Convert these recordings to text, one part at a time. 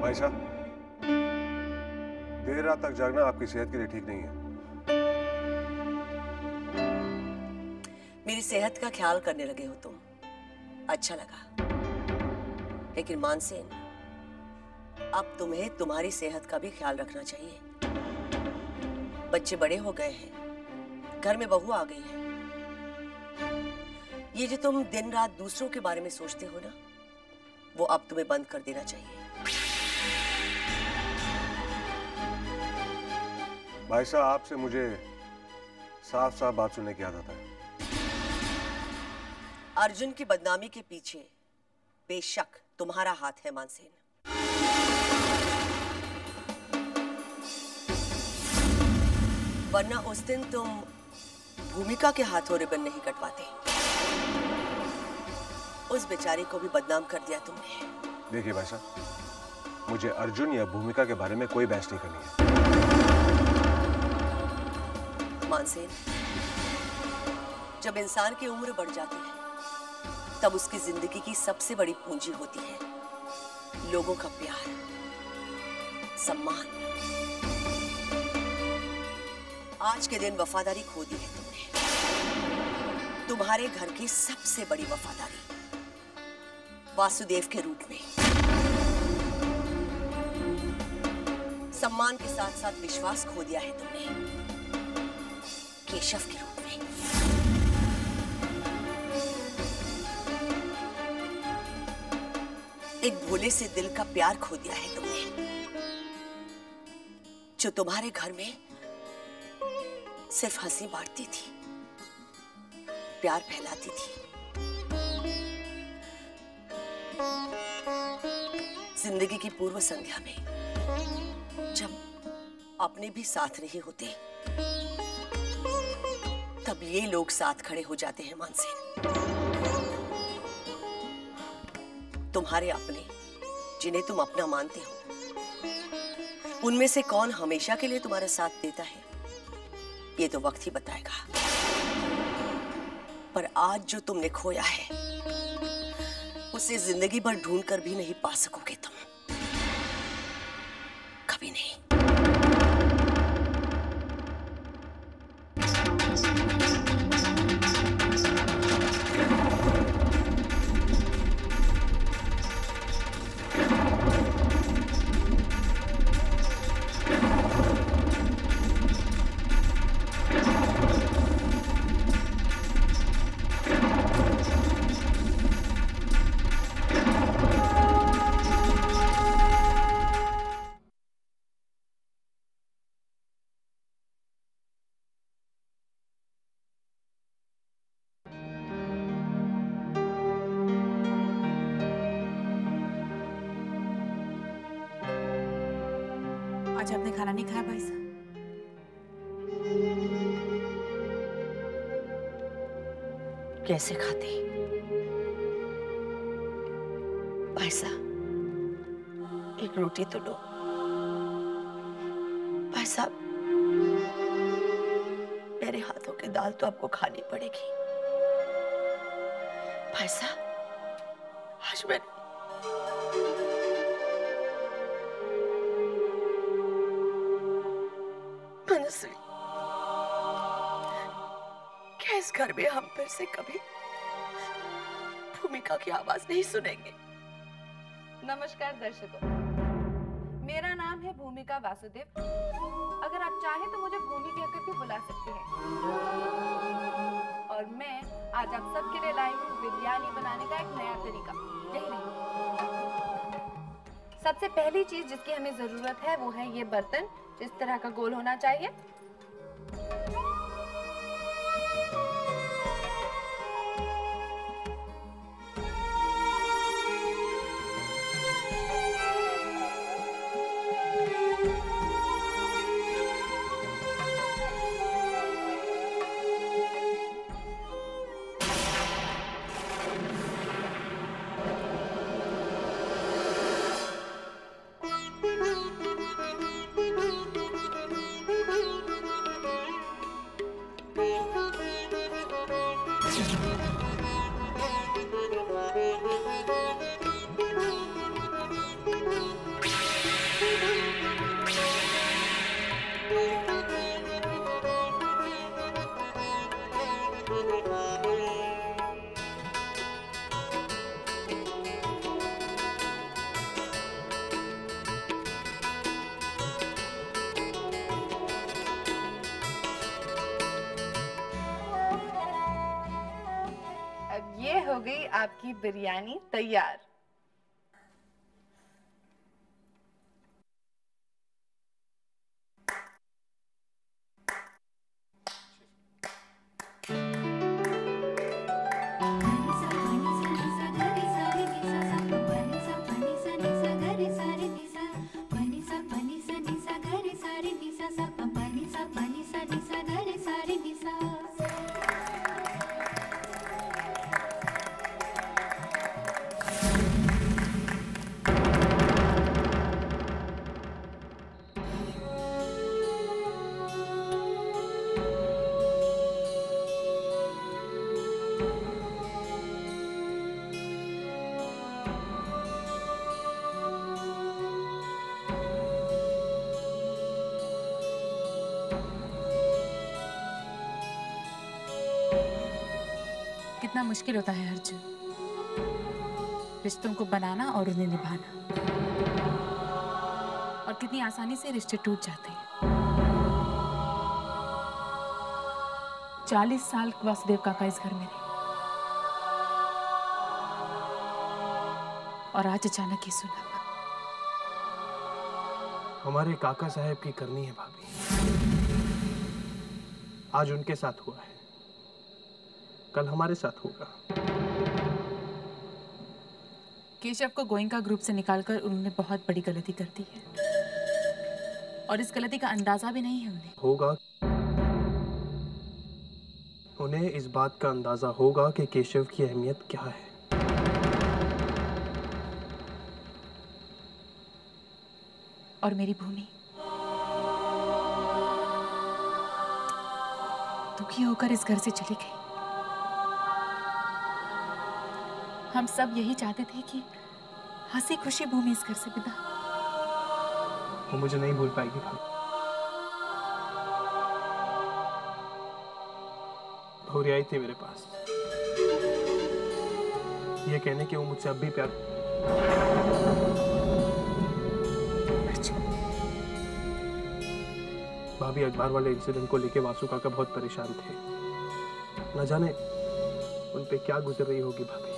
भाई साहब, देर रात तक जागना आपकी सेहत के लिए ठीक नहीं है। मेरी सेहत का ख्याल करने लगे हो तुम, अच्छा लगा। लेकिन मानसेन, अब तुम्हें तुम्हारी सेहत का भी ख्याल रखना चाहिए। बच्चे बड़े हो गए हैं, घर में बहू आ गई है। ये जो तुम दिन रात दूसरों के बारे में सोचते हो ना, वो अब तुम्हें बंद कर देना चाहिए। भाई साहब, आपसे मुझे साफ साफ बात सुनने की आदत है। अर्जुन की बदनामी के पीछे बेशक तुम्हारा हाथ है मानसेन। वरना उस दिन तुम भूमिका के हाथों रिबन नहीं कटवाते। उस बेचारी को भी बदनाम कर दिया तुमने। देखिए भाई साहब, मुझे अर्जुन या भूमिका के बारे में कोई बहस नहीं करनी है। मानसेन, जब इंसान की उम्र बढ़ जाती है तब उसकी जिंदगी की सबसे बड़ी पूंजी होती है लोगों का प्यार, सम्मान। आज के दिन वफादारी खो दी है तुमने। तुम्हारे घर की सबसे बड़ी वफादारी वासुदेव के रूप में, सम्मान के साथ साथ विश्वास खो दिया है तुमने केशव के रूप में। एक भोले से दिल का प्यार खो दिया है तुमने, जो तुम्हारे घर में सिर्फ हंसी बांटती थी, प्यार फैलाती थी। जिंदगी की पूर्व संध्या में जब अपने भी साथ नहीं होते, तब ये लोग साथ खड़े हो जाते हैं मानसेन। तुम्हारे अपने, जिन्हें तुम अपना मानते हो, उनमें से कौन हमेशा के लिए तुम्हारा साथ देता है, ये तो वक्त ही बताएगा। पर आज जो तुमने खोया है, उसे जिंदगी भर ढूंढ कर भी नहीं पा सकोगे तुम, कभी नहीं। आज आपने खाना नहीं खाया भाई साहब? कैसे खाते भाई साहब, एक रोटी तो लो। भाई साहब, मेरे हाथों की दाल तो आपको खानी पड़ेगी। भाई साहब, आज मैंने क्या इस घर में हम फिर से कभी भूमिका की आवाज नहीं सुनेंगे? नमस्कार दर्शकों, मेरा नाम है भूमिका वासुदेव। अगर आप चाहें तो मुझे भूमि कहकर भी बुला सकते हैं। और मैं आज आप सबके लिए लाई हूँ बिरयानी बनाने का एक नया तरीका। यही नहीं, सबसे पहली चीज जिसकी हमें जरूरत है वो है ये बर्तन, जिस तरह का गोल होना चाहिए। ये हो गई आपकी बिरयानी तैयार। कितना मुश्किल होता है अर्जुन, रिश्तों को बनाना और उन्हें निभाना, और कितनी आसानी से रिश्ते टूट जाते हैं। 40 साल वासुदेव काका इस घर में रहे, और आज अचानक ही सुना। हमारे काका साहब की करनी है भाभी। आज उनके साथ हुआ है, कल हमारे साथ होगा। केशव को गोइंका ग्रुप से निकालकर उन्होंने बहुत बड़ी गलती कर दी है, और इस गलती का अंदाजा भी नहीं है उन्हें। होगा, उन्हें इस बात का अंदाजा होगा कि केशव की अहमियत क्या है। और मेरी भूमि दुखी होकर इस घर से चली गई। हम सब यही चाहते थे कि हंसी खुशी भूमि इस घर से विदा। वो मुझे नहीं भूल पाएगी भाभी। भौरी आई थी मेरे पास, ये कहने कि वो मुझसे अब भी प्यार। भाभी, अखबार वाले इंसिडेंट को लेके वासु काका बहुत परेशान थे। न जाने उन पे क्या गुजर रही होगी भाभी।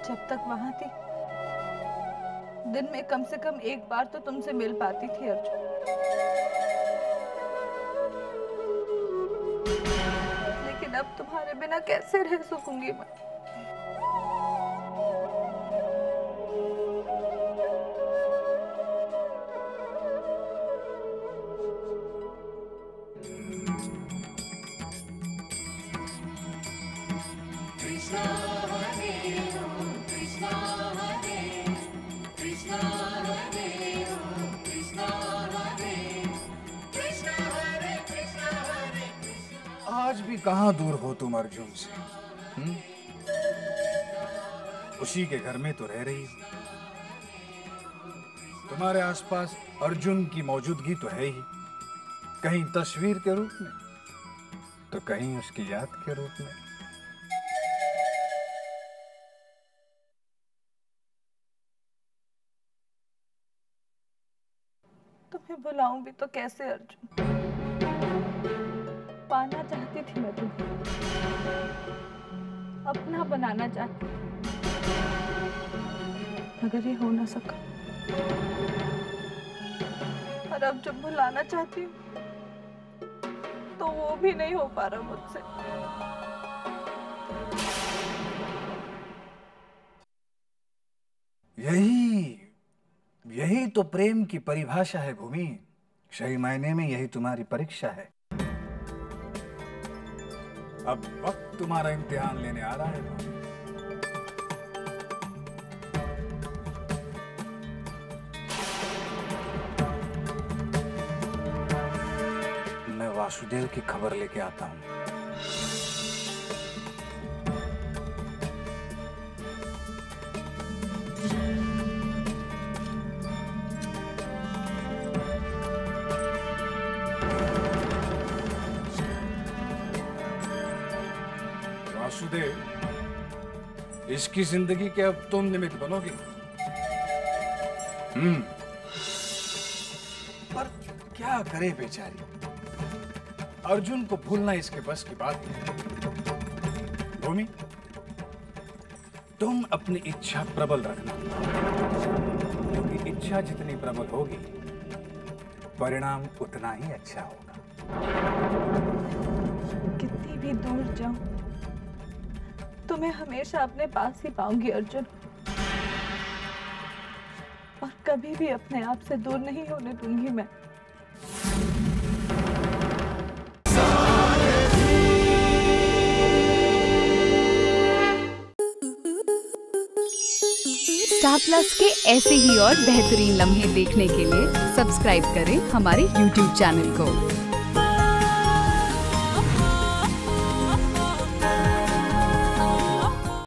जब तक वहां थी, दिन में कम से कम एक बार तो तुमसे मिल पाती थी अर्जुन। लेकिन अब तुम्हारे बिना कैसे रह सकूंगी मैं? आज भी कहाँ दूर हो तुम अर्जुन से? उसी के घर में तो रह रही हो। तुम्हारे आसपास अर्जुन की मौजूदगी तो है ही, कहीं तस्वीर के रूप में तो कहीं उसकी याद के रूप में। तुम्हें बुलाऊं भी तो कैसे अर्जुन? पाना चाहती थी मैं तुम्हें, अपना बनाना चाहती थी, मगर ये हो ना सका। और अब जब बुलाना चाहती हूँ तो वो भी नहीं हो पा रहा मुझसे। यही तो प्रेम की परिभाषा है भूमि। सही मायने में यही तुम्हारी परीक्षा है। अब वक्त तुम्हारा इम्तिहान लेने आ रहा है भूमि। मैं वासुदेव की खबर लेके आता हूं। वासुदेव, इसकी जिंदगी के अब तुम निमित्त बनोगे। पर क्या करे बेचारी, अर्जुन को भूलना इसके बस की बात है। भूमि, तुम अपनी इच्छा प्रबल रखना, क्योंकि इच्छा जितनी प्रबल होगी परिणाम उतना ही अच्छा होगा। कितनी भी दूर जाऊं, तुम्हें हमेशा अपने पास ही पाऊंगी अर्जुन, और कभी भी अपने आप से दूर नहीं होने दूंगी मैं। स्टार प्लस के ऐसे ही और बेहतरीन लम्हे देखने के लिए सब्सक्राइब करें हमारे YouTube चैनल को।